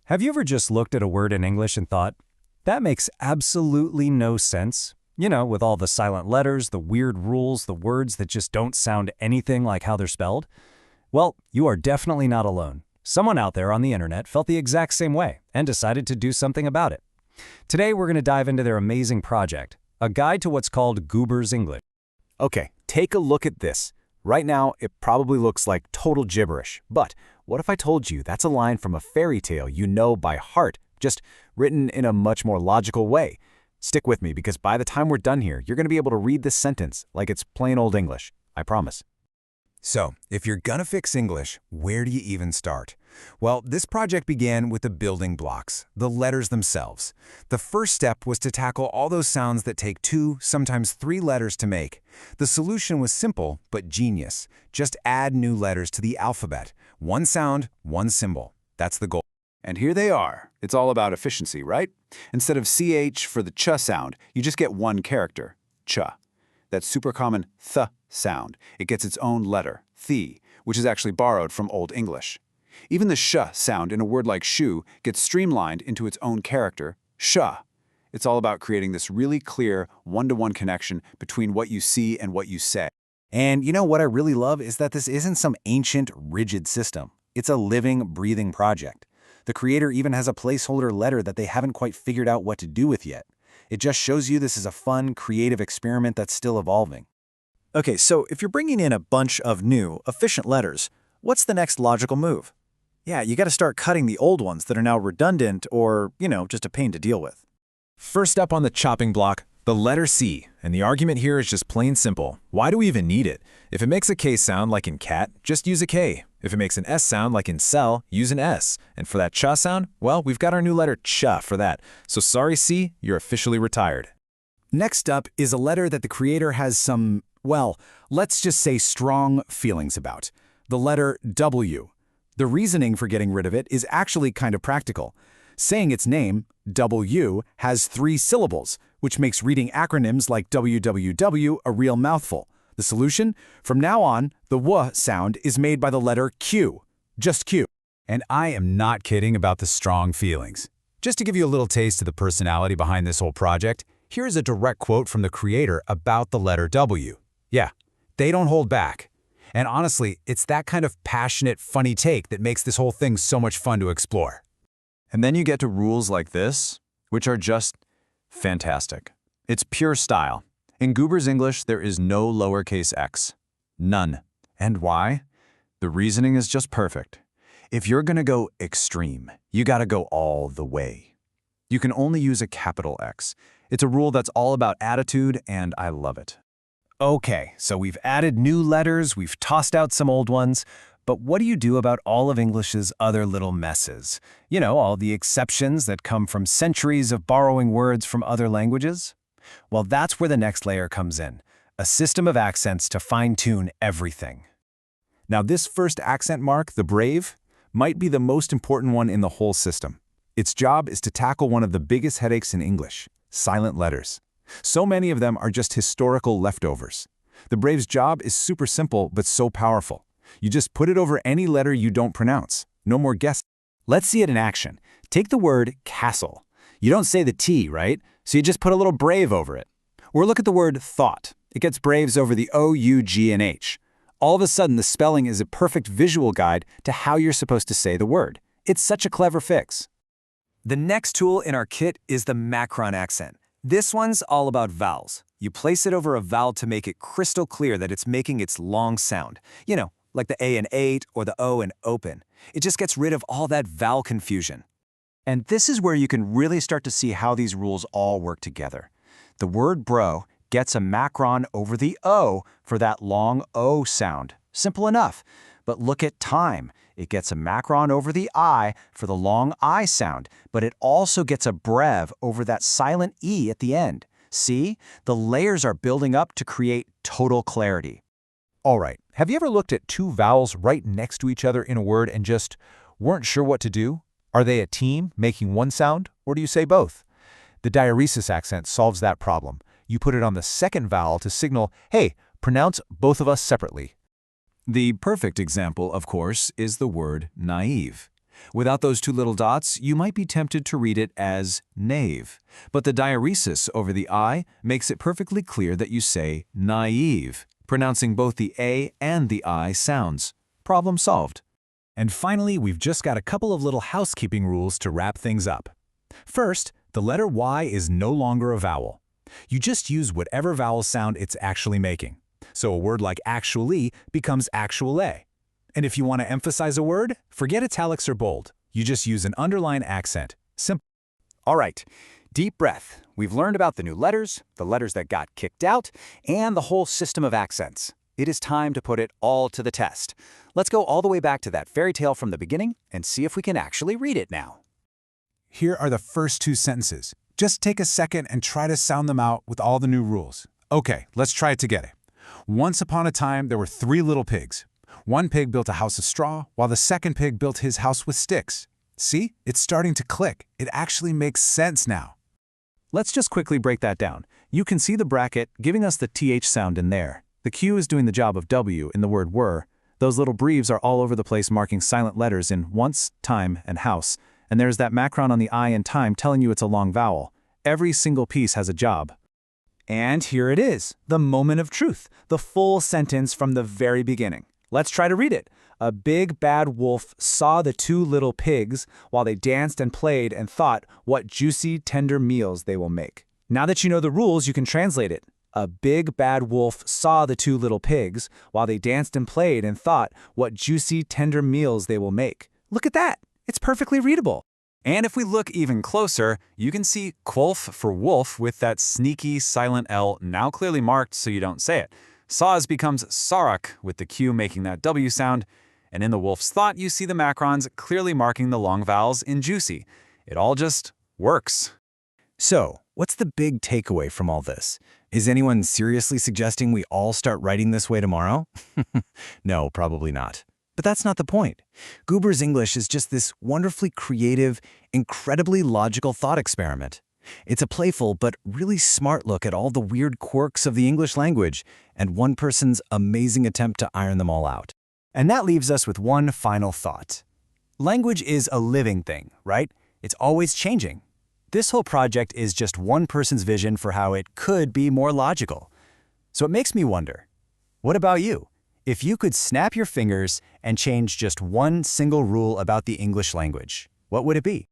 Have you ever just looked at a word in English and thought, that makes absolutely no sense? You know, with all the silent letters, the weird rules, the words that just don't sound anything like how they're spelled? Well, you are definitely not alone. Someone out there on the internet felt the exact same way and decided to do something about it. Today, we're going to dive into their amazing project, a guide to what's called Goober's English. Okay, take a look at this. Right now, it probably looks like total gibberish, but what if I told you that's a line from a fairy tale you know by heart, just written in a much more logical way? Stick with me because by the time we're done here, you're going to be able to read this sentence like it's plain old English. I promise. So, if you're gonna fix English, where do you even start? Well, this project began with the building blocks, the letters themselves. The first step was to tackle all those sounds that take 2, sometimes 3 letters to make. The solution was simple, but genius. Just add new letters to the alphabet. One sound, one symbol. That's the goal. And here they are. It's all about efficiency, right? Instead of CH for the ch sound, you just get one character, ch. That super common th sound, it gets its own letter, the, which is actually borrowed from Old English. Even the sh sound in a word like shoe gets streamlined into its own character, sh. It's all about creating this really clear one-to-one connection between what you see and what you say. And you know what I really love is that this isn't some ancient, rigid system. It's a living, breathing project. The creator even has a placeholder letter that they haven't quite figured out what to do with yet. It just shows you this is a fun, creative experiment that's still evolving. Okay, so if you're bringing in a bunch of new, efficient letters, what's the next logical move? Yeah, you got to start cutting the old ones that are now redundant or, just a pain to deal with. First up on the chopping block, the letter C. And the argument here is just plain simple. Why do we even need it? If it makes a K sound like in cat, just use a K. If it makes an S sound like in cell, use an S. And for that ch sound, well, we've got our new letter ch for that. So sorry C, you're officially retired. Next up is a letter that the creator has some, well, let's just say strong feelings about. The letter W. The reasoning for getting rid of it is actually kind of practical. Saying its name, W, has 3 syllables, which makes reading acronyms like WWW a real mouthful. The solution? From now on, the W sound is made by the letter Q. Just Q. And I am not kidding about the strong feelings. Just to give you a little taste of the personality behind this whole project, here's a direct quote from the creator about the letter W. Yeah, they don't hold back. And honestly, it's that kind of passionate, funny take that makes this whole thing so much fun to explore. And then you get to rules like this, which are just fantastic. It's pure style. In Goober's English, there is no lowercase x. None. And why? The reasoning is just perfect. If you're going to go extreme, you got to go all the way. You can only use a capital X. It's a rule that's all about attitude, and I love it. Okay, so we've added new letters, we've tossed out some old ones, but what do you do about all of English's other little messes? You know, all the exceptions that come from centuries of borrowing words from other languages? Well, that's where the next layer comes in, a system of accents to fine-tune everything. Now, this first accent mark, the brave, might be the most important one in the whole system. Its job is to tackle one of the biggest headaches in English, silent letters. So many of them are just historical leftovers. The brave's job is super simple but so powerful. You just put it over any letter you don't pronounce. No more guessing. Let's see it in action. Take the word castle. You don't say the T, right? So you just put a little brave over it. Or look at the word thought. It gets braves over the O, U, G, and H. All of a sudden, the spelling is a perfect visual guide to how you're supposed to say the word. It's such a clever fix. The next tool in our kit is the Macron accent. This one's all about vowels. You place it over a vowel to make it crystal clear that it's making its long sound. You know, like the A in 8 or the O in open. It just gets rid of all that vowel confusion. And this is where you can really start to see how these rules all work together. The word bro gets a Macron over the O for that long O sound. Simple enough. But look at time. It gets a Macron over the I for the long I sound, but it also gets a brev over that silent E at the end. See? The layers are building up to create total clarity. All right, have you ever looked at 2 vowels right next to each other in a word and just weren't sure what to do? Are they a team making one sound, or do you say both? The diaeresis accent solves that problem. You put it on the second vowel to signal, hey, pronounce both of us separately. The perfect example, of course, is the word naive. Without those two little dots, you might be tempted to read it as knave. But the diaeresis over the I makes it perfectly clear that you say naive, pronouncing both the A and the I sounds. Problem solved. And finally, we've just got a couple of little housekeeping rules to wrap things up. First, the letter Y is no longer a vowel. You just use whatever vowel sound it's actually making. So a word like actually becomes actuale. And if you want to emphasize a word, forget italics or bold. You just use an underline accent. Simple. All right, deep breath. We've learned about the new letters, the letters that got kicked out, and the whole system of accents. It is time to put it all to the test. Let's go all the way back to that fairy tale from the beginning and see if we can actually read it now. Here are the first two sentences. Just take a second and try to sound them out with all the new rules. Okay, let's try it together. Once upon a time, there were 3 little pigs. One pig built a house of straw, while the second pig built his house with sticks. See? It's starting to click. It actually makes sense now. Let's just quickly break that down. You can see the bracket giving us the TH sound in there. The Q is doing the job of W in the word were. Those little breves are all over the place marking silent letters in once, time, and house. And there's that macron on the I in time telling you it's a long vowel. Every single piece has a job. And here it is, the moment of truth, the full sentence from the very beginning. Let's try to read it. A big bad wolf saw the 2 little pigs while they danced and played and thought what juicy, tender meals they will make. Now that you know the rules, you can translate it. A big bad wolf saw the 2 little pigs while they danced and played and thought what juicy, tender meals they will make. Look at that. It's perfectly readable. And if we look even closer, you can see quolf for wolf with that sneaky silent L now clearly marked so you don't say it. Saws becomes sarak with the Q making that W sound, and in the wolf's thought you see the macrons clearly marking the long vowels in juicy. It all just works. So, what's the big takeaway from all this? Is anyone seriously suggesting we all start writing this way tomorrow? No, probably not. But that's not the point. Goober's English is just this wonderfully creative, incredibly logical thought experiment. It's a playful but really smart look at all the weird quirks of the English language and one person's amazing attempt to iron them all out. And that leaves us with one final thought. Language is a living thing, right? It's always changing. This whole project is just one person's vision for how it could be more logical. So it makes me wonder, what about you? If you could snap your fingers and change just one single rule about the English language, what would it be?